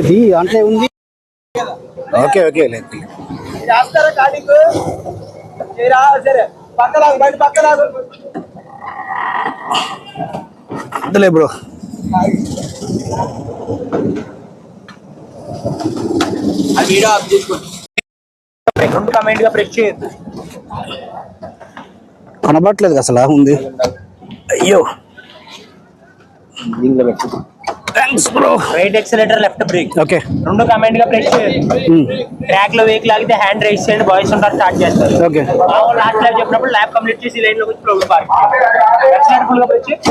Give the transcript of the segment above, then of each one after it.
ఇది అంటే ఉంది. ఓకే ఓకే లేదు అంతలే బ్రో. వీడియో ఆఫ్ చేసుకోండి. రెండు కమెంట్ గా ప్రెస్ చేయొద్దు. కనబడట్లేదు అసలు ఉంది. అయ్యో thanks bro. Right accelerator left brake. Okay రెండు కమెంట్ గా ప్రెస్ చేయొద్దు. ట్రాక్ లో వెహికల్ ఆగితే హ్యాండ్ రైస్ చేయండి. బాయ్స్ ఉంటారు స్టార్ట్ చేస్తారు. ఓకే లాస్ట్ ల్యాబ్ చెప్పినప్పుడు ల్యాబ్ కంప్లీట్ చేసి లైన్ లో వచ్చి ప్రాబ్లం పార్క్ ఎక్సలేటర్ ఫుల్ గా ప్రెస్ చేయండి.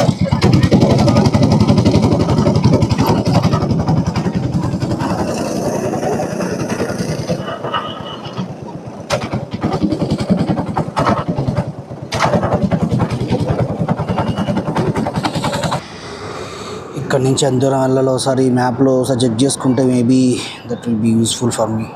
ఇక్కడ నుంచి ఎంత దూరం వెళ్ళాలో ఒకసారి మ్యాప్లో ఒకసారి చెక్ చేసుకుంటే maybe that will be useful for me.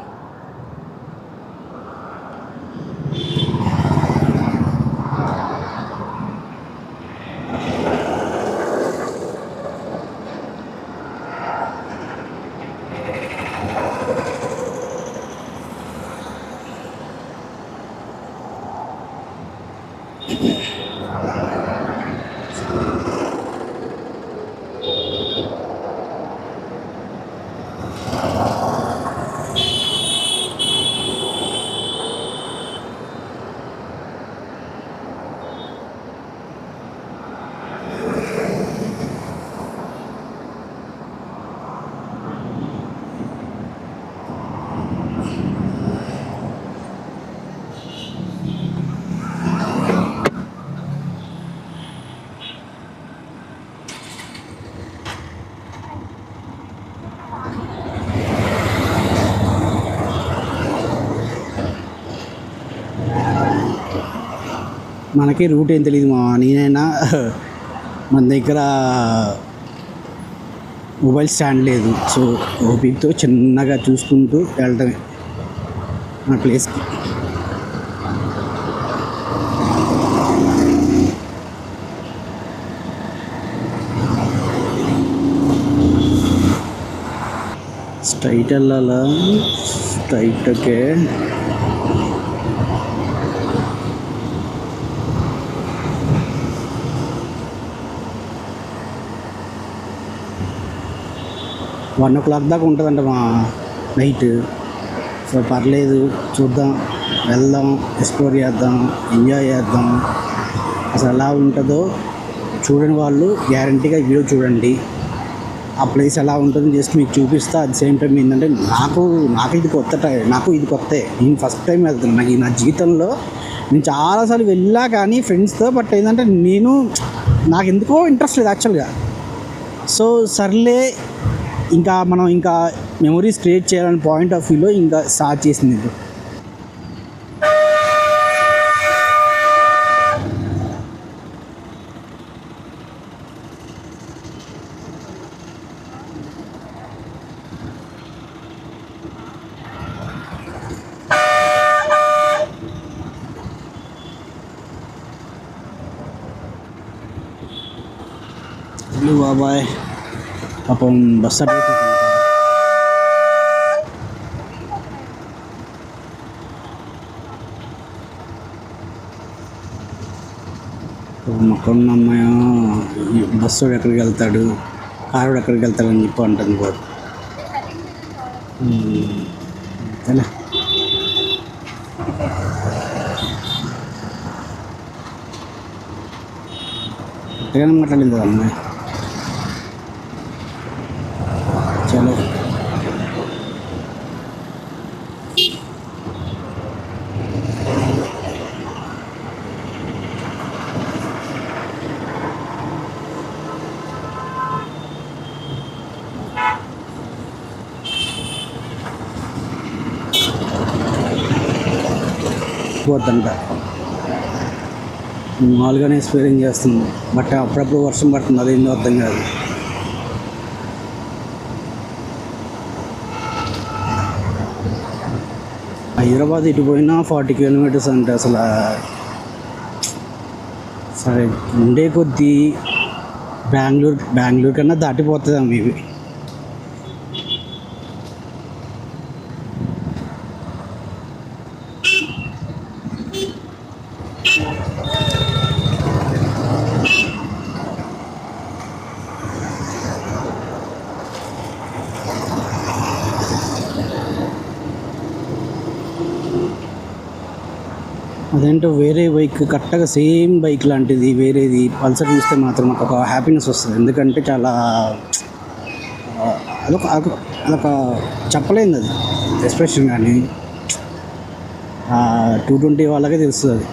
మనకి రూట్ ఏం తెలియదు మా. నేనైనా మన దగ్గర మొబైల్ స్టాండ్ లేదు, సో ఓపికతో చిన్నగా చూసుకుంటూ వెళ్ళటమే మన ప్లేస్కి. స్ట్రైట్ వెళ్ళాలా? స్ట్రైట్. ఓకే 1 o'clock దాకా ఉంటుందంట మా నైట్. సో పర్లేదు, చూద్దాం, వెళ్దాం, ఎక్స్ప్లోర్ చేద్దాం, ఎంజాయ్ చేద్దాం. అసలు ఎలా ఉంటుందో చూడని వాళ్ళు గ్యారంటీగా వీడియో చూడండి. ఆ ప్లేస్ ఎలా ఉంటుందో జస్ట్ మీకు చూపిస్తా. అట్ సేమ్ టైం ఏంటంటే నాకు ఇది కొత్త. నేను ఫస్ట్ టైం వెళ్తున్నాను. నా జీవితంలో నేను చాలాసార్లు వెళ్ళా కానీ ఫ్రెండ్స్తో. బట్ ఏంటంటే నాకు ఎందుకో ఇంట్రెస్ట్ లేదు యాక్చువల్గా. సో సర్లే, మనం మెమరీస్ క్రియేట్ చేయాలని పాయింట్ ఆఫ్ వ్యూలో ఇంకా స్టార్ట్ చేసింది ఇది. బాబాయ్ పాపం బస్ అడ్డు మొక్కన్న అమ్మాయి బస్సు ఎక్కడికి వెళ్తాడు, కారుడు ఎక్కడికి వెళ్తాడని చెప్పి అంటుంది కూడా. అంతేలే. గట్టిగానే మాట్లాడింది కదా అమ్మాయి. చలో పోతుంట మామూలుగానే ఎక్స్పీరియన్స్ చేస్తుంది. బట్ అప్పుడప్పుడు వర్షం పడుతుంది, అదేందో అర్థం కాదు. హైదరాబాద్ ఇటు పోయినా 40 kilometers అంటే అసలు సరే ఉండే కొద్దీ బెంగళూరు కన్నా దాటిపోతుంది మేబీ. అదేంటో వేరే బైక్ కరెక్ట్గా సేమ్ బైక్ లాంటిది వేరేది పల్సర్ చూస్తే మాత్రం నాకు ఒక హ్యాపీనెస్ వస్తుంది. ఎందుకంటే చాలా అదొక అదొక చెప్పలేంది అది ఎక్స్ప్రెషన్. కానీ 220 వాళ్ళకే తెలుస్తుంది అది.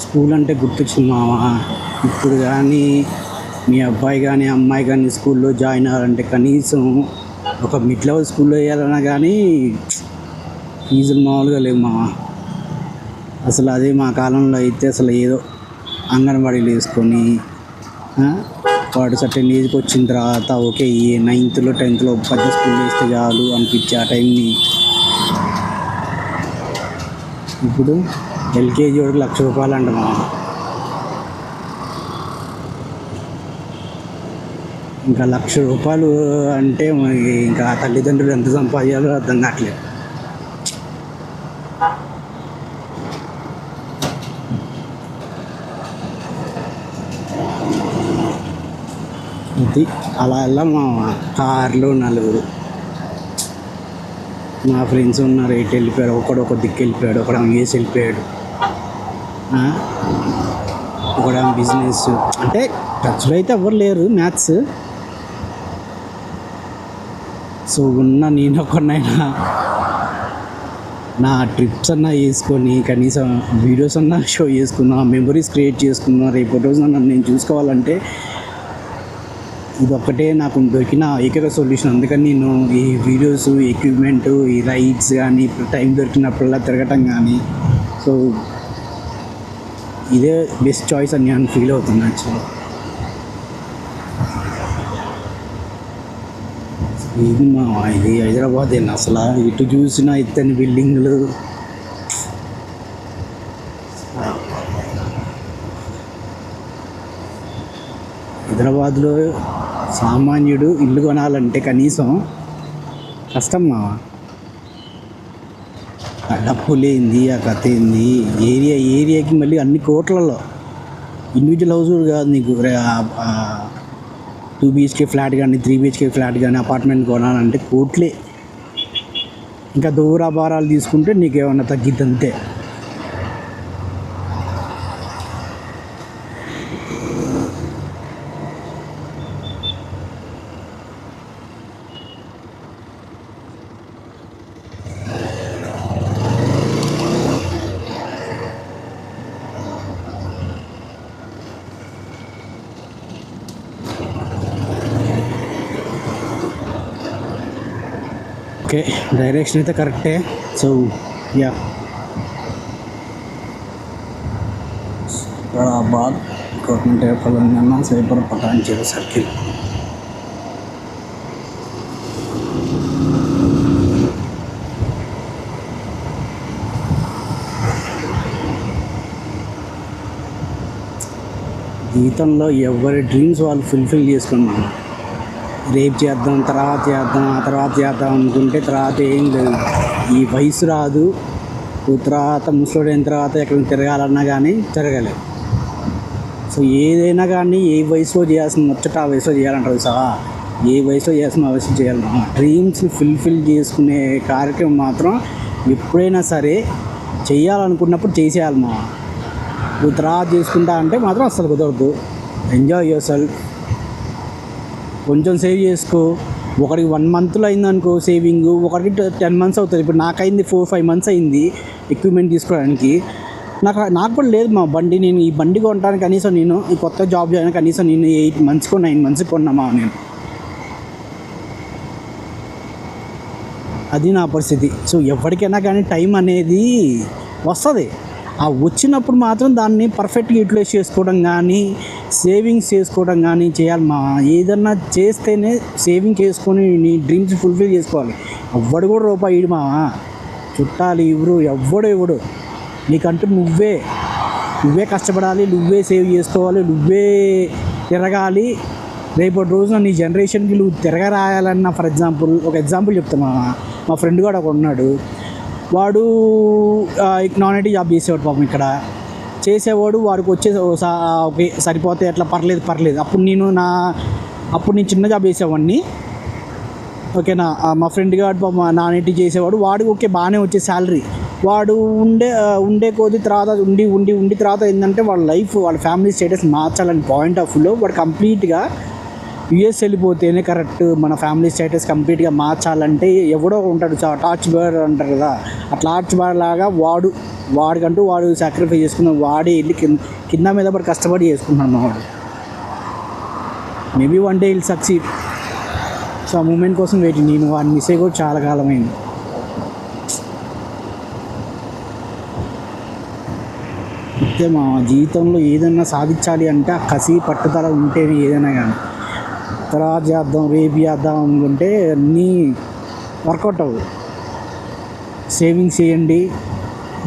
స్కూల్ అంటే గుర్తొచ్చింది మామ. ఇప్పుడు కానీ మీ అబ్బాయి కానీ అమ్మాయి కానీ స్కూల్లో జాయిన్ అవ్వాలంటే కనీసం ఒక మిడ్ లెవెల్ స్కూల్లో వేయాలన్నా కానీ ఫీజులు మామూలుగా లేవు మామ. అసలు అదే మా కాలంలో అయితే అసలు ఏదో అంగన్వాడీలు వేసుకొని వాడు సర్టెన్ ఏజ్కి వచ్చిన తర్వాత ఓకే ఈ 9th 10th పెద్ద స్కూల్లో వేస్తే చాలు అనిపించే ఆ టైంని. ఇప్పుడు ఎల్కేజీ వాడికి ₹1,00,000 అంట మామ. ఇంకా ₹1,00,000 అంటే మనకి ఇంకా తల్లిదండ్రులు ఎంత సంపాదించాలో అర్థం కావట్లేదు. ఇది అలా వెళ్ళాం మా కార్లో 4. మా ఫ్రెండ్స్ ఉన్నారు, ఎటు వెళ్ళిపోయాడు, ఒక దిక్కు వెళ్ళిపోయాడు, ఒకడు యూఎస్ వెళ్ళిపోయాడు, ఒకడు బిజినెస్. అంటే టచ్లో అయితే ఎవరు లేరు మ్యాథ్స్. సో నేను ఒకరినైనా నా ట్రిప్స్ అన్నా వేసుకొని కనీసం వీడియోస్ అన్నా షో చేసుకున్నా, మెమరీస్ క్రియేట్ చేసుకున్నా, రేపటి రోజున నన్ను నేను చూసుకోవాలంటే ఇది ఒక్కటే నాకు దొరికిన ఏకైక సొల్యూషన్. అందుకని నేను ఈ వీడియోస్, ఎక్విప్మెంట్, ఈ రైడ్స్ కానీ టైం దొరికినప్పుడల్లా తిరగటం కానీ, సో ఇదే బెస్ట్ చాయిస్ అని నేను ఫీల్ అవుతున్నాను యాక్చువల్లీ. ఇది ఇది హైదరాబాద్ ఏనా అసలు? ఇటు చూసినా ఎత్తని బిల్డింగ్లు. హైదరాబాద్లో సామాన్యుడు ఇల్లు కొనాలంటే కనీసం కష్టం మా. ఆ డప్పులేంది, ఆ కథ ఏంది, ఏరియాకి మళ్ళీ అన్ని కోట్లలో. ఇండివిజువల్ హౌస్ కాదు నీకు, 2 BHK ఫ్లాట్ కానీ 3 BHK ఫ్లాట్ కానీ అపార్ట్మెంట్ కొనాలంటే కోట్లే. ఇంకా దూరాభారాలు తీసుకుంటే నీకు ఏమన్నా తగ్గిద్ది అంతే. ఓకే, డైరెక్షన్ అయితే కరెక్టే. So yeah, Hyderabad government Telangana cyber Patancheru circle. జీవితంలో ఎవరి డ్రీమ్స్ వాళ్ళు ఫుల్ఫిల్ చేసుకున్నాను. రేపు చేద్దాం, తర్వాత చేద్దాం, ఆ తర్వాత చేద్దాం అనుకుంటే తర్వాత ఏం లేదు. ఈ వయసు రాదు. తర్వాత ముసలోడైన తర్వాత ఎక్కడ తిరగాలన్నా కానీ తిరగలేదు. సో ఏదైనా కానీ ఏ వయసులో చేయాల్సిన ముచ్చట ఆ వయసులో చేయాలంటారు సహా. ఏ వయసులో చేయాల్సిన ఆ వయసులో చేయాలి. డ్రీమ్స్ని ఫుల్ఫిల్ చేసుకునే కార్యక్రమం మాత్రం ఎప్పుడైనా సరే చేయాలనుకున్నప్పుడు చేసేయాలి మా. నువ్వు తర్వాత చేసుకుంటా అంటే మాత్రం అస్సలు కుదరదు. Enjoy your self. కొంచెం సేవ్ చేసుకో. ఒకరికి 1 monthలో అయిందనుకో సేవింగ్, ఒకరికి 10 months అవుతుంది. ఇప్పుడు నాకైంది 4-5 months అయింది ఎక్విప్మెంట్ తీసుకోవడానికి. నాకు కూడా లేదు మా బండి. నేను ఈ బండి కొనడానికి కనీసం నేను ఈ కొత్త జాబ్ చేయడానికి కనీసం నేను 8 months 9 months కొన్నామా నేను. అది నా పరిస్థితి. సో ఎవరికైనా కానీ టైం అనేది వస్తుంది. ఆ వచ్చినప్పుడు మాత్రం దాన్ని పర్ఫెక్ట్గా యూటిలైజ్ చేసుకోవడం కానీ సేవింగ్స్ చేసుకోవడం కానీ చేయాలి మా. ఏదన్నా చేస్తేనే సేవింగ్ చేసుకొని నీ డ్రీమ్స్ ఫుల్ఫిల్ చేసుకోవాలి. ఎవ్వడు కూడా రూపాయి ఇడు మా. చుట్టాలు ఇవ్వరు, ఇవ్వడు. నీకంటూ నువ్వే కష్టపడాలి, నువ్వే సేవ్ చేసుకోవాలి, నువ్వే తిరగాలి. రేపటి రోజున నీ జనరేషన్కి నువ్వు తిరగరాయాలన్న, ఫర్ ఎగ్జాంపుల్ ఒక ఎగ్జాంపుల్ చెప్తాను. మా ఫ్రెండ్ కూడా ఒక ఉన్నాడు. వాడు నాన్ ఐటీ జాబ్ చేసేవాడు పాపం ఇక్కడ చేసేవాడు. వాడికి వచ్చే ఓకే సరిపోతే ఎట్లా పర్లేదు. అప్పుడు నేను చిన్న జాబ్ చేసేవాడిని. ఓకేనా, మా ఫ్రెండ్ గారు పాపం నాన్ ఐటీ చేసేవాడు. వాడికి ఓకే బాగానే వచ్చే శాలరీ. వాడు ఉండే కొద్ది తర్వాత ఉండి తర్వాత ఏంటంటే వాళ్ళ లైఫ్ వాళ్ళ ఫ్యామిలీ స్టేటస్ మార్చాలని పాయింట్ ఆఫ్ వ్యూలో వాడు కంప్లీట్గా యుఎస్ వెళ్ళిపోతేనే కరెక్ట్. మన ఫ్యామిలీ స్టేటస్ కంప్లీట్గా మార్చాలంటే ఎవడో ఉంటాడు టార్చ్ బార్ అంటారు కదా, ఆ టార్చ్ బార్ లాగా వాడికంటూ వాడు సాక్రిఫైస్ చేసుకున్న వాడే వెళ్ళి కింద మీద పడి కష్టపడి చేసుకుంటున్నాను వాడు. Maybe one day will succeed. So ఆ మూమెంట్ కోసం వెయిటింగ్. నేను వాడిని మిస్ అయ్యి కూడా చాలా కాలమైంది. అయితే మా జీవితంలో ఏదైనా సాధించాలి అంటే ఆ కసి పట్టుదల ఉంటేనే ఏదైనా కానీ. తర్వాత చేద్దాం రేపు చేద్దాం అనుకుంటే అన్నీ వర్కౌట్ అవ్వదు. సేవింగ్స్ చేయండి,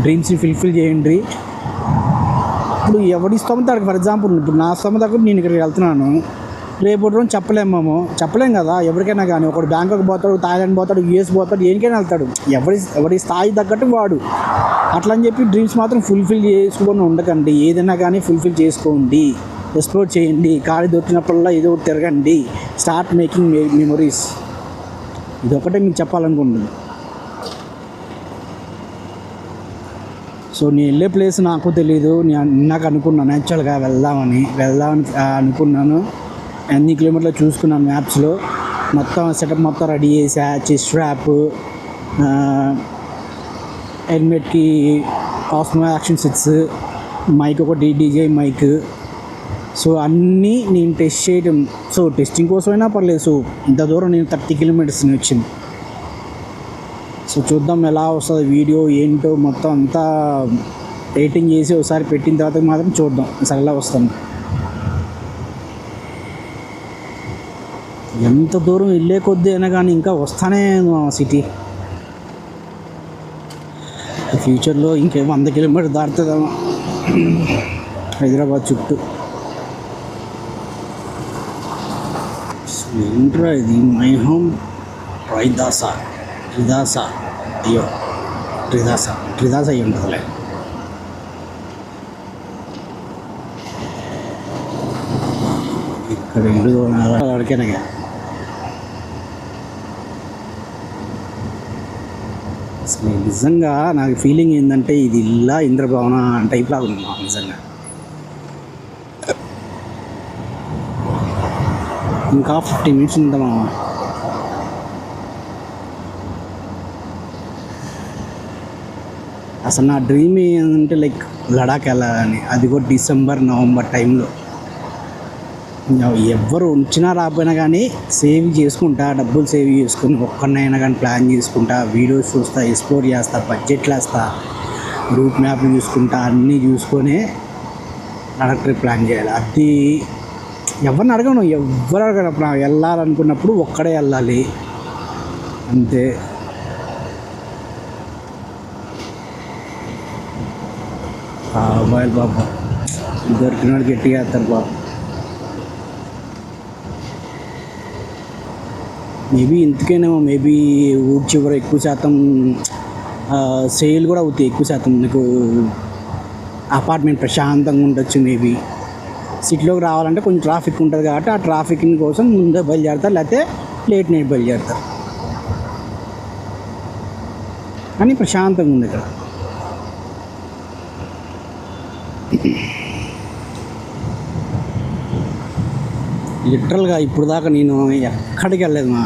డ్రీమ్స్ని ఫుల్ఫిల్ చేయండి. ఇప్పుడు ఎవడి స్తోమత, ఫర్ ఎగ్జాంపుల్ ఇప్పుడు నా స్తోమత కూడా నేను ఇక్కడికి వెళ్తున్నాను, రేపు రోజు చెప్పలేం కదా. ఎవరికైనా కానీ ఒకడు బ్యాంకాక్ పోతాడు, థాయిలాండ్ పోతాడు, యూఎస్ పోతాడు, దేనికైనా వెళ్తాడు. ఎవరి స్థాయి తగ్గట్టు వాడు. అట్లా అని చెప్పి డ్రీమ్స్ మాత్రం ఫుల్ఫిల్ చేసుకొని ఉండకండి. ఏదైనా కానీ ఫుల్ఫిల్ చేసుకోండి, ఎక్స్ప్లోర్ చేయండి. ఖాళీ దొరికినప్పుడల్లా ఏదో ఒకటి తిరగండి. Start making memories. ఇదొకటే మీకు చెప్పాలనుకుంటున్నాను. సో నేను వెళ్ళే ప్లేస్ నాకు తెలీదు. నాకు అనుకున్నాను యాక్చువల్గా వెళ్దామని అనుకున్నాను. ఎన్ని కిలోమీటర్లు చూసుకున్నాను మ్యాప్స్లో. మొత్తం సెటప్ మొత్తం రెడీ చేసా. చెస్ట్ స్ట్రాప్, హెల్మెట్కి ఆస్మో యాక్షన్ 6, మైక్ ఒకటి డీజే మైక్. సో అన్నీ నేను టెస్ట్ చేయడం. సో టెస్టింగ్ కోసమైనా పర్లేదు. సో ఇంత దూరం నేను 30 కిలోమీటర్స్ వచ్చింది. సో చూద్దాం ఎలా వస్తుంది వీడియో ఏంటో మొత్తం అంతా రేటింగ్ చేసి ఒకసారి పెట్టిన తర్వాత మాత్రం చూద్దాం అసలు ఎలా వస్తుంది. ఎంత దూరం వెళ్ళే కొద్దీ అయినా కానీ ఇంకా వస్తానే సిటీ. ఫ్యూచర్లో ఇంకేమో 100 కిలోమీటర్ దాటుతుందేమో హైదరాబాద్ చుట్టూ. ఏంట్రా ఇది, మై హోమ్ ట్రిదాస అయ్యి ఉంటుందిలే. ఇక్కడ అక్కడికైనా అసలు నిజంగా నాకు ఫీలింగ్ ఏంటంటే ఇది ఇలా ఇంద్రభవన టైప్ లాగా ఉంది నిజంగా. ఇంకా 15 మినిట్స్ ఉందామా. అసలు నా డ్రీమ్ ఏంటంటే లైక్ లడాక్ వెళ్ళాలని. అది కూడా డిసెంబర్ నవంబర్ టైంలో. ఎవరు ఉంచినా రాకపోయినా కానీ సేవ్ చేసుకుంటా, డబ్బులు సేవ్ చేసుకుని ఒక్కరినైనా కానీ ప్లాన్ చేసుకుంటా, వీడియోస్ చూస్తా, ఎక్స్ప్లోర్ చేస్తా, బడ్జెట్లు వేస్తా, రూట్ మ్యాప్లు చూసుకుంటా, అన్నీ చూసుకొని లడాక్ ట్రిప్ ప్లాన్ చేయాలి. అది ఎవరిని అడగను. అప్పుడు వెళ్ళాలనుకున్నప్పుడు ఒక్కడే వెళ్ళాలి అంతే. బాబా దొరికిన వాడు గట్టిగా వేస్తారు బాబు. మేబీ ఇంతకేనేమో మేబీ ఊరి చివర ఎక్కువ శాతం సేల్ కూడా అవుతాయి. ఎక్కువ శాతం నీకు అపార్ట్మెంట్ ప్రశాంతంగా ఉండొచ్చు. మేబీ సిటీలోకి రావాలంటే కొంచెం ట్రాఫిక్ ఉంటుంది కాబట్టి ఆ ట్రాఫిక్ కోసం ముందే బయలుదేరుతారు, లేకపోతే లేట్ నైట్ బయలుదేరుతారు. కానీ ప్రశాంతంగా ఉంది ఇక్కడ. లిటరల్గా ఇప్పుడు దాకా నేను ఎక్కడికి వెళ్ళలేదు మా.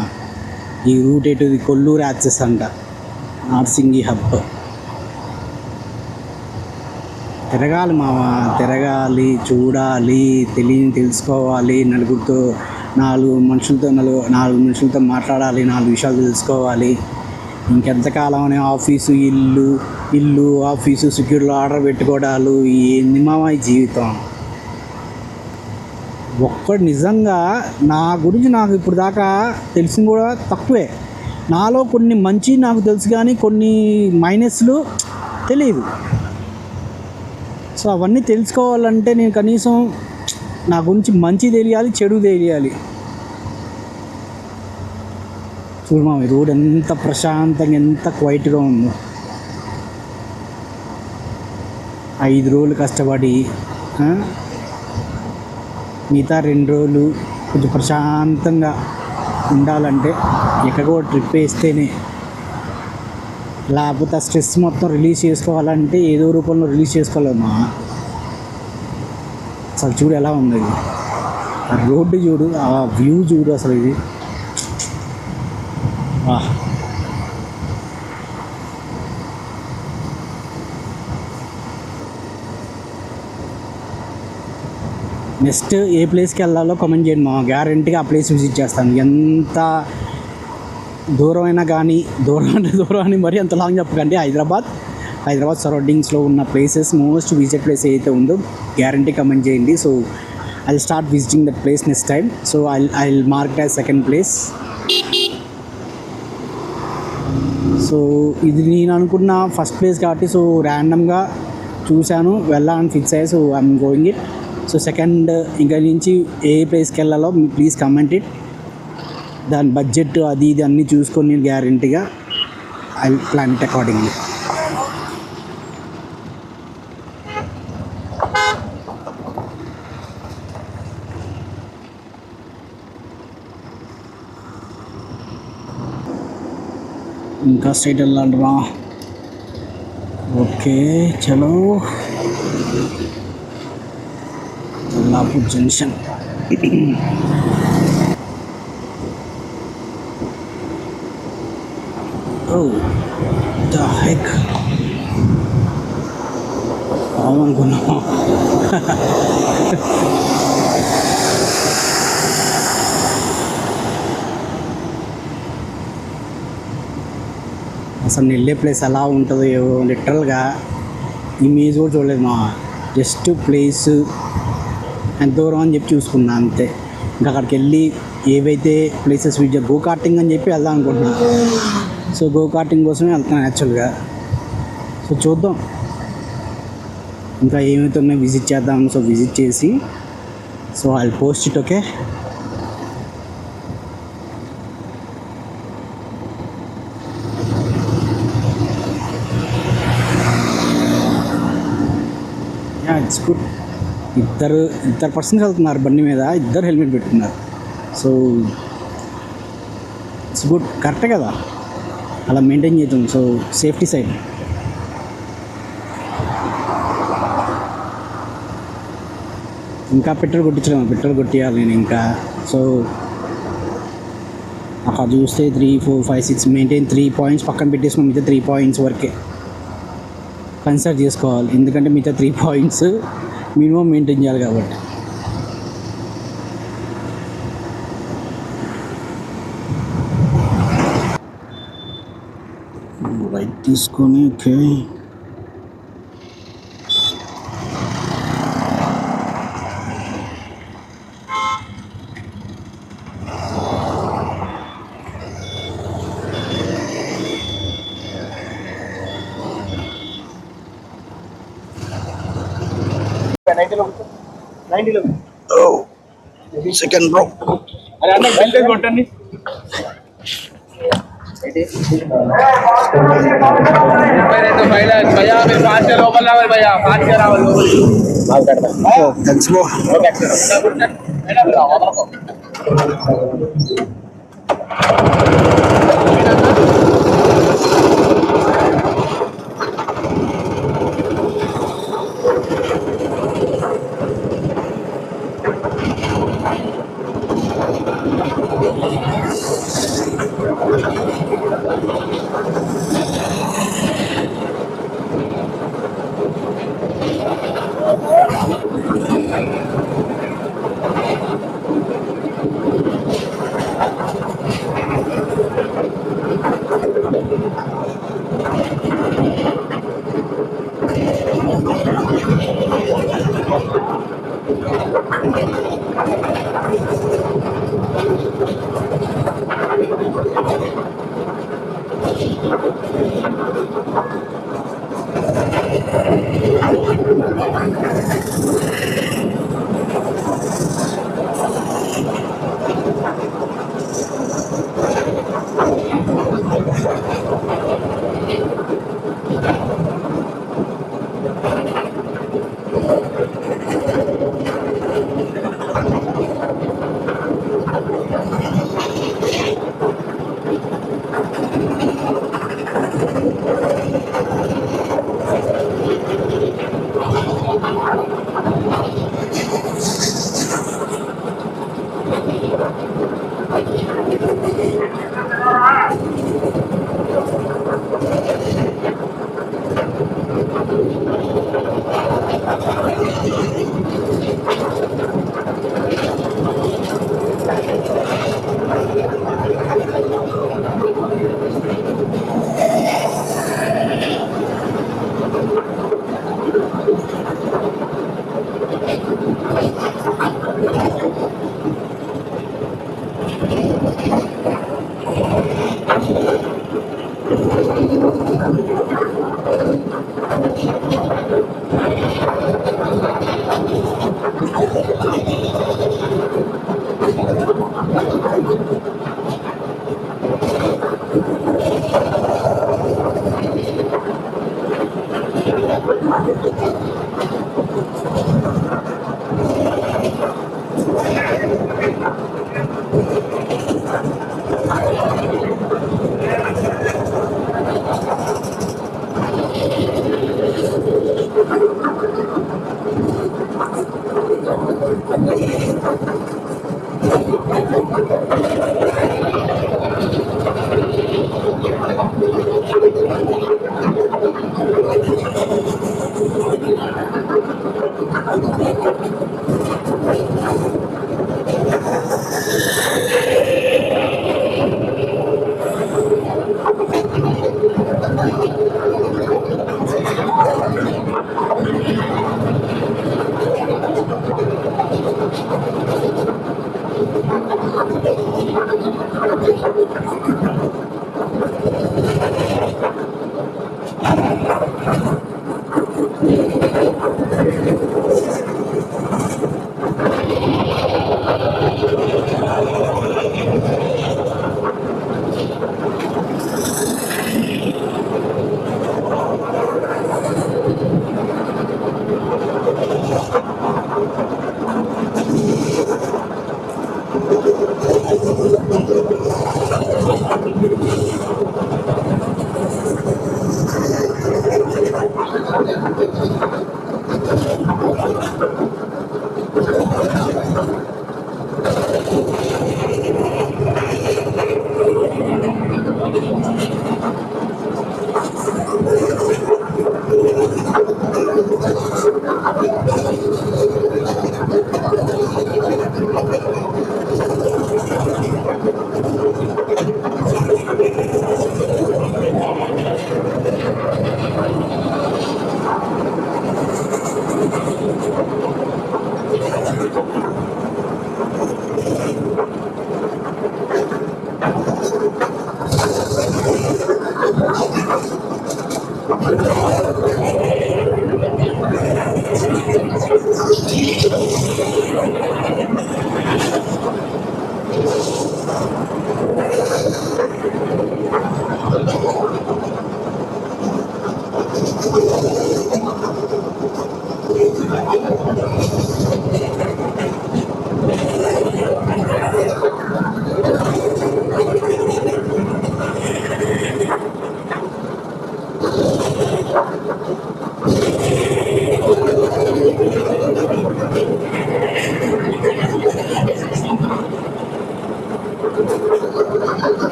ఈ రూట్ ఎటు కొల్లూరు యాక్సెస్ అంట, నార్సింగి హబ్. తిరగాలి మావా, తిరగాలి, చూడాలి, తెలుసుకోవాలి. నాలుగు మనుషులతో మాట్లాడాలి, 4 విషయాలు తెలుసుకోవాలి. ఇంకెంతకాలం అనే ఆఫీసు ఇల్లు ఆఫీసు సెక్యూరిటీలో ఆర్డర్ పెట్టుకోవడాలు. ఏంది మావా ఈ జీవితం. ఒక్కడు నిజంగా నా గురించి నాకు ఇప్పుడు దాకా తెలిసింది కూడా తక్కువే. నాలో కొన్ని మంచి నాకు తెలుసు కానీ కొన్ని మైనస్లు తెలియదు. సో అవన్నీ తెలుసుకోవాలంటే నేను కనీసం నా గురించి మంచి తెలియాలి, చెడు తెలియాలి. చూడు మా రోడ్ ఎంత ప్రశాంతంగా ఎంత క్వైట్గా ఉందో. 5 రోజులు కష్టపడి ఆ, మిగతా 2 రోజులు కొంచెం ప్రశాంతంగా ఉండాలంటే ఎక్కడికో ట్రిప్ వేస్తేనే, లేకపోతే ఆ స్ట్రెస్ మొత్తం రిలీజ్ చేసుకోవాలంటే ఏదో రూపంలో రిలీజ్ చేసుకోలేమా. అసలు చూడు ఎలా ఉంది ఇది, ఆ రోడ్డు చూడు, ఆ వ్యూ చూడు, అసలు ఇది వా. నెక్స్ట్ ఏ ప్లేస్కి వెళ్ళాలో కామెంట్ చేయండి మా, గ్యారంటీగా ఆ ప్లేస్ విజిట్ చేస్తాను. ఎంత దూరం అయినా కానీ, దూరం అంటే దూరం అని మరీ అంత లాంగ్ చెప్పకండి. హైదరాబాద్ సరౌండింగ్స్లో ఉన్న ప్లేసెస్ మోస్ట్ విజిట్ ప్లేస్ ఏదైతే ఉందో గ్యారంటీ కమెంట్ చేయండి. So I start visiting that place next time. So I mark as second place. So ఇది నేను అనుకున్న ఫస్ట్ ప్లేస్ కాబట్టి సో ర్యాండమ్గా చూశాను, వెళ్ళాలని ఫిక్స్ అయ్యా. So I'm going it. So second ఇంకా నుంచి ఏ ప్లేస్కి వెళ్ళాలో ప్లీజ్ కమెంట్ ఇట్. దాని బడ్జెట్ అది ఇది అన్నీ చూసుకొని నేను గ్యారంటీగా ఐ ప్లాన్ ఇట్ అకార్డింగ్లీ. ఇంకా స్ట్రైట్ వెళ్ళాలరా. ఓకే చలో, Kollapur junction. Oh, the heck? అవుననుకున్నాము. అసలు నేను వెళ్ళే ప్లేస్ ఎలా ఉంటుందో లిటరల్గా ఇమేజ్ కూడా చూడలేదు మా, జస్ట్ ప్లేస్ ఎంత దూరం అని చెప్పి చూసుకున్నా అంతే. ఇంకా అక్కడికి వెళ్ళి ఏవైతే ప్లేసెస్ గో కార్టింగ్ అని చెప్పి వెళ్దాం అనుకుంటున్నా. సో గో కార్టింగ్ కోసమే వెళ్తున్నాను యాక్చువల్గా. సో చూద్దాం ఇంకా ఏమైతే ఉన్నాయో విజిట్ చేద్దాం. సో విజిట్ చేసి so I post it. Okay, it's good. ఇద్దరు పర్సన్స్ వెళ్తున్నారు బండి మీద, ఇద్దరు హెల్మెట్ పెట్టుకున్నారు. సో ఇట్స్ గుడ్, కరెక్టే కదా, అలా మెయింటైన్ చేద్దాం. So safety side. ఇంకా పెట్రోల్ కొట్టియాలి నేను ఇంకా. సో అక్కడ చూస్తే 3, 4, 5, 6 మెయింటైన్ 3 పాయింట్స్ పక్కన పెట్టేసుకుని మిగతా 3 పాయింట్స్ వరకే కన్సిడర్ చేసుకోవాలి. ఎందుకంటే మిగతా 3 పాయింట్స్ మినిమం మెయింటైన్ చేయాలి కాబట్టి. రైట్ తీసుకొని ఓకే. Second bro. కొట్టండి. Thanks bro.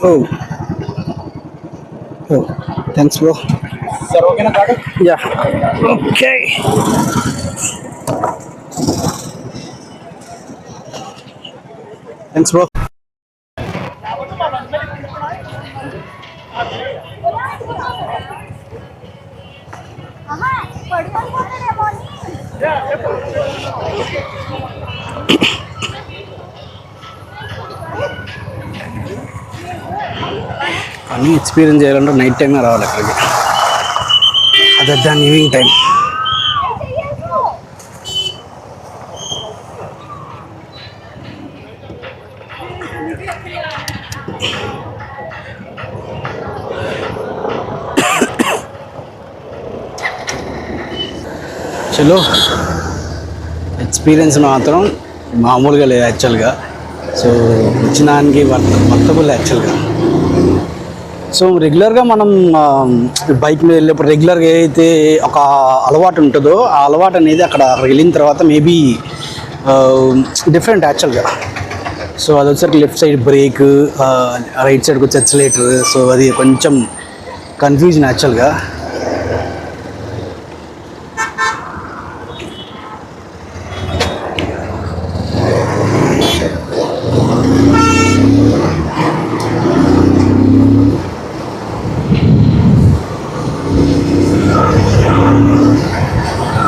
Oh, oh, thanks, bro. Sir ఓకేనా కాదు? Yeah. Okay. Thanks, bro. అన్నీ ఎక్స్పీరియన్స్ చేయాలంటే నైట్ టైమే రావాలి అక్కడికి, అదే దాని ఈవినింగ్ టైం. చలో ఎక్స్పీరియన్స్ మాత్రం మామూలుగా లేదు యాక్చువల్గా. సో వచ్చిన దానికి వర్తబుల్ యాక్చువల్గా. సో రెగ్యులర్గా మనం బైక్ మీద వెళ్ళేప్పుడు రెగ్యులర్గా ఏదైతే ఒక అలవాటు ఉంటుందో ఆ అలవాటు అనేది అక్కడికి వెళ్ళిన తర్వాత మేబీ డిఫరెంట్ యాక్చువల్గా. సో అది వచ్చేసరికి లెఫ్ట్ సైడ్ బ్రేక్, రైట్ సైడ్కి వచ్చి ఎక్సలేటర్. సో అది కొంచెం కన్ఫ్యూజన్ యాక్చువల్గా.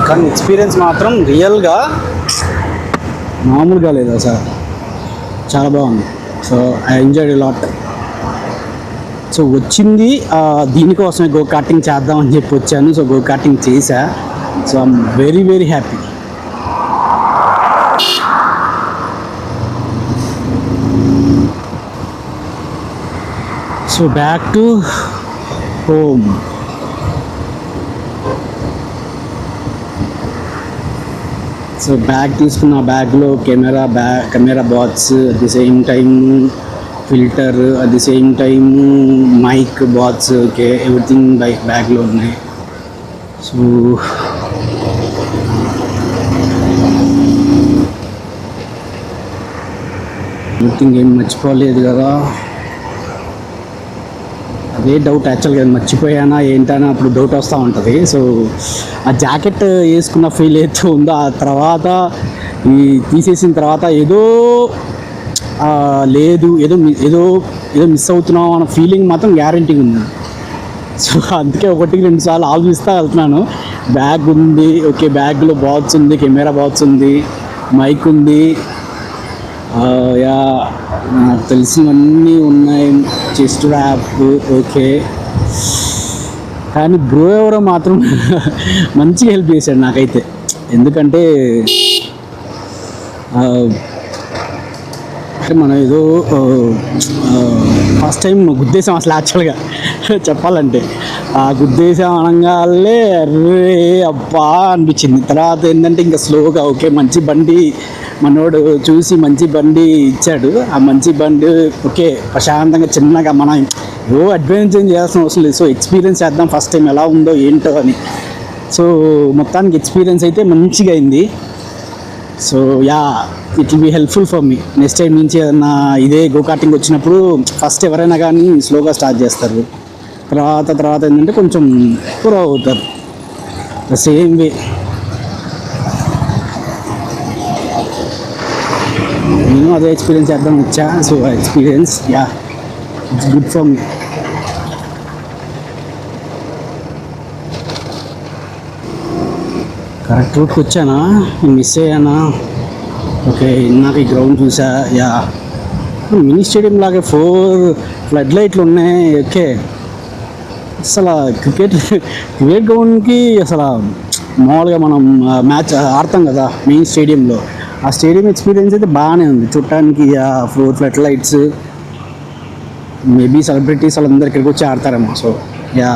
కానీ ఎక్స్పీరియన్స్ మాత్రం రియల్గా మామూలుగా లేదు సార్, చాలా బాగుంది. So I enjoyed a lot. So వచ్చింది దీనికోసమే గో కార్టింగ్ చేద్దామని చెప్పి వచ్చాను. సో గో కార్టింగ్ చేశా. So I'm very very happy. So back to home. So bag తీసుకున్న బ్యాగ్లో camera box, at the same time filter, at the same time mic box, okay everything బ్యాగ్లో ఉన్నాయి. So everything ఏం మర్చిపోలేదు కదా. అదే doubt యాక్చువల్గా, మర్చిపోయానా ఏంటని అప్పుడు డౌట్ వస్తూ ఉంటుంది. సో ఆ జాకెట్ వేసుకున్న ఫీల్ అయితే ఉందో ఆ తర్వాత ఈ తీసేసిన తర్వాత ఏదో లేదు, ఏదో మిస్ అవుతున్నాం అన్న ఫీలింగ్ మాత్రం గ్యారంటీగా ఉంది. సో అందుకే 1-2 సార్లు ఆలోచిస్తూ వెళ్తున్నాను. బ్యాగ్ ఉంది, ఓకే బ్యాగ్లో బాక్స్ ఉంది, కెమెరా బాక్స్ ఉంది, మైక్ ఉంది, యా నాకు తెలిసినవన్నీ ఉన్నాయి, చెస్ట్ ర్యాప్, ఓకే. కానీ బ్రో ఎవరో మాత్రం మంచిగా హెల్ప్ చేశాడు నాకైతే. ఎందుకంటే మనం ఏదో ఫస్ట్ టైం గుద్దేశాం అసలు యాక్చువల్గా చెప్పాలంటే. ఆ గుద్దేశాం అనగానే అర్రే అబ్బా అనిపించింది. తర్వాత ఏంటంటే ఇంకా స్లోగా ఓకే మంచి బండి మనోడు చూసి మంచి బండి ఇచ్చాడు. ఆ మంచి బండి ఓకే ప్రశాంతంగా చిన్నగా మనం అడ్వెంచర్ చేయాల్సిన అవసరం లేదు. సో ఎక్స్పీరియన్స్ చేద్దాం ఫస్ట్ టైం ఎలా ఉందో ఏంటో అని. సో మొత్తానికి ఎక్స్పీరియన్స్ అయితే మంచిగా అయింది. So yeah it will be helpful for me. Next time నుంచి ఏదన్నా ఇదే గో కార్టింగ్ వచ్చినప్పుడు ఫస్ట్ ఎవరైనా కానీ స్లోగా స్టార్ట్ చేస్తారు, తర్వాత ఏంటంటే కొంచెం పూర్ అవుతారు. ద సేమ్ వే నేను అదే ఎక్స్పీరియన్స్ చేద్దాం వచ్చా. So experience yeah it's good for me. Correct రూట్కి వచ్చానా, మిస్ అయ్యానా? ఓకే నాకు ఈ గ్రౌండ్ చూసా. యా మినీ స్టేడియం లాగే 4 ఫ్లడ్ లైట్లు ఉన్నాయి. ఓకే అసలు క్రికెట్ గ్రౌండ్కి అసలు మామూలుగా మనం మ్యాచ్ ఆడతాం కదా మెయిన్ స్టేడియంలో, ఆ స్టేడియం ఎక్స్పీరియన్స్ అయితే బాగానే ఉంది చూడటానికి. 4 ఫ్లడ్ లైట్స్, మేబీ సెలబ్రిటీస్ వాళ్ళందరూ ఇక్కడికి వచ్చి ఆడతారేమో. సో యా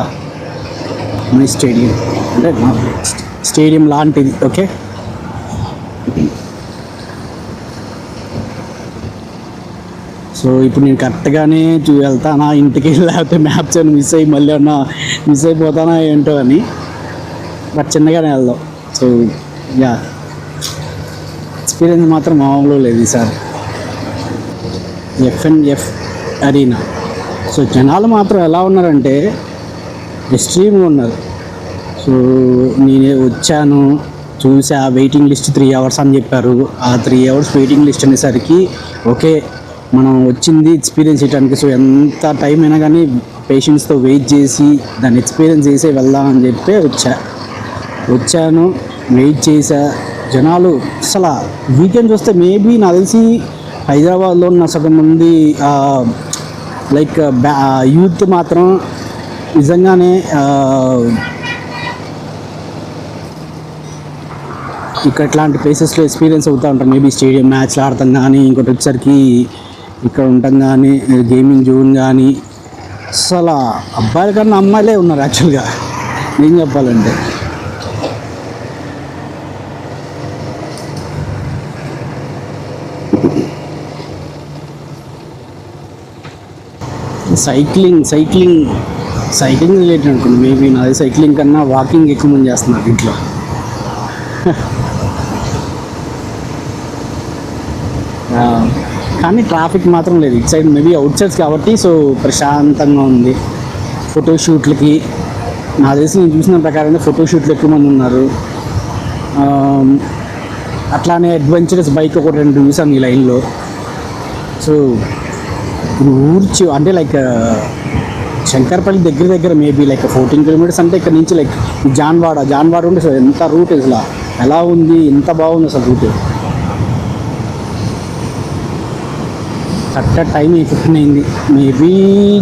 మినీ స్టేడియం అంటే స్టేడియం లాంటిది. ఓకే సో ఇప్పుడు నేను కరెక్ట్గానే వెళ్తానా ఇంటికి, లేకపోతే మ్యాప్స్ అని మళ్ళీ అన్నా మిస్ అయిపోతానా ఏంటో అని. బట్ చిన్నగానే వెళ్దాం. సో యా ఎక్స్పీరియన్స్ మాత్రం మామూలు లేదు ఈసారి. FNF Arena. సో జనాలు మాత్రం ఎలా ఉన్నారంటే ఎక్స్ట్రీమ్గా ఉన్నారు. సో నేనే వచ్చాను చూసా, వెయిటింగ్ లిస్ట్ 3 hours అని చెప్పారు. ఆ 3 hours వెయిటింగ్ లిస్ట్ అనేసరికి ఓకే మనం వచ్చింది ఎక్స్పీరియన్స్ చేయడానికి. సో ఎంత టైం అయినా కానీ పేషెంట్స్తో వెయిట్ చేసి దాన్ని ఎక్స్పీరియన్స్ చేసే వెళ్దామని చెప్పి వచ్చాను, వెయిట్ చేసా. జనాలు అసలు వీకెండ్ వస్తే మేబీ నాకు తెలిసి హైదరాబాద్లో ఉన్న సగం మంది లైక్ యూత్ మాత్రం నిజంగానే ఇక్కడ ఇట్లాంటి ప్లేసెస్లో ఎక్స్పీరియన్స్ అవుతూ ఉంటాం. మేబీ స్టేడియం మ్యాచ్లు ఆడతాం కానీ, ఇంకోటి వచ్చేసరికి ఇక్కడ ఉంటాం కానీ, గేమింగ్ జోన్ కానీ. అసలు అబ్బాయిల కన్నా అమ్మాయిలే ఉన్నారు యాక్చువల్గా ఏం చెప్పాలంటే. సైక్లింగ్ రిలేటెడ్ అనుకోండి. మేబీ నాది సైక్లింగ్ కన్నా వాకింగ్ ఎక్కువ మంది చేస్తున్నారు ఇంట్లో. కానీ ట్రాఫిక్ మాత్రం లేదు ఇటు సైడ్. మేబీ అవుట్ సైడ్స్ కాబట్టి సో ప్రశాంతంగా ఉంది. ఫోటోషూట్లకి నాకు తెలిసి నేను చూసిన ప్రకారంగా ఫోటోషూట్లు ఎక్కువ మంది ఉన్నారు. అట్లానే అడ్వెంచరస్ బైక్ ఒకటి 2 చూసాను ఈ లైన్లో. సో ఊర్చి అంటే లైక్ శంకర్పల్లి దగ్గర మేబీ లైక్ 14 కిలోమీటర్స్ అంటే ఇక్కడ నుంచి లైక్ జాన్వాడ ఉంటే అసలు ఎంత రూట్ అసలు ఎలా ఉంది, ఎంత బాగుంది అసలు రూట్. కరెక్ట్ టైం 15 అయింది. మేబీ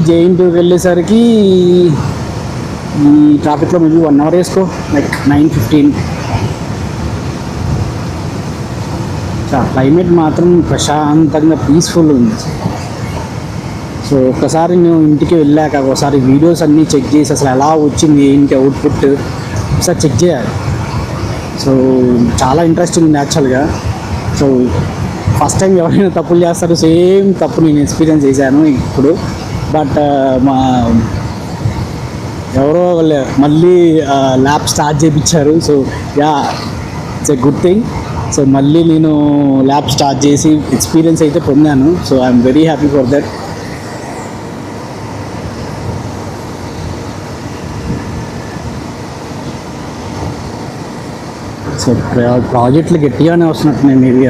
జైంటూర్కి వెళ్ళేసరికి ఈ ట్రాఫిక్లో మేబీ 1 అవర్ వేసుకో, లైక్ 9:15. క్లైమేట్ మాత్రం ప్రశాంతంగా పీస్ఫుల్ ఉంది. సో ఒక్కసారి నేను ఇంటికి వెళ్ళాక ఒకసారి వీడియోస్ అన్నీ చెక్ చేసి అసలు ఎలా వచ్చింది ఏంటి అవుట్పుట్ ఒకసారి చెక్ చేయాలి. సో చాలా ఇంట్రెస్టింగ్ ఉంది యాక్చువల్గా. సో ఫస్ట్ టైం ఎవరైనా తప్పులు చేస్తారు, సేమ్ తప్పు నేను ఎక్స్పీరియన్స్ చేశాను ఇప్పుడు. బట్ మా ఎవరో మళ్ళీ ల్యాబ్ స్టార్ట్ చేయించారు. So it's a good thing. So మళ్ళీ నేను ల్యాబ్ స్టార్ట్ చేసి ఎక్స్పీరియన్స్ అయితే పొందాను. So I'm very happy for that. So ప్రాజెక్టులు గట్టిగానే వస్తున్నట్టున్నాయి. మేబీ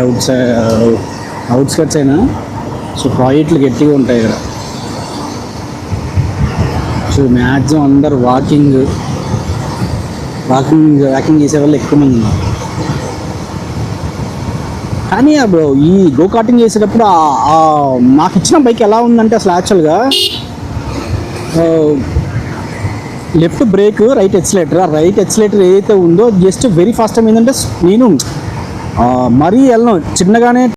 అవుట్స్కట్స్ అయినా సో ప్రాజెక్టులు గట్టిగా ఉంటాయి ఇక్కడ. సో మ్యాక్సిమం అందరు వాకింగ్ చేసే వాళ్ళు ఎక్కువ మంది ఉన్నారు. కానీ బ్రో ఈ గో కార్టింగ్ చేసేటప్పుడు నాకు ఇచ్చిన బైక్ ఎలా ఉందంటే అసలు యాక్చువల్గా లెఫ్ట్ బ్రేక్, రైట్ ఎక్సిలేటర్. ఆ రైట్ ఎక్సిలేటర్ ఏదైతే ఉందో జస్ట్ వెరీ ఫస్ట్ టైం ఏంటంటే నేను మరీ వెళ్ళను చిన్నగానే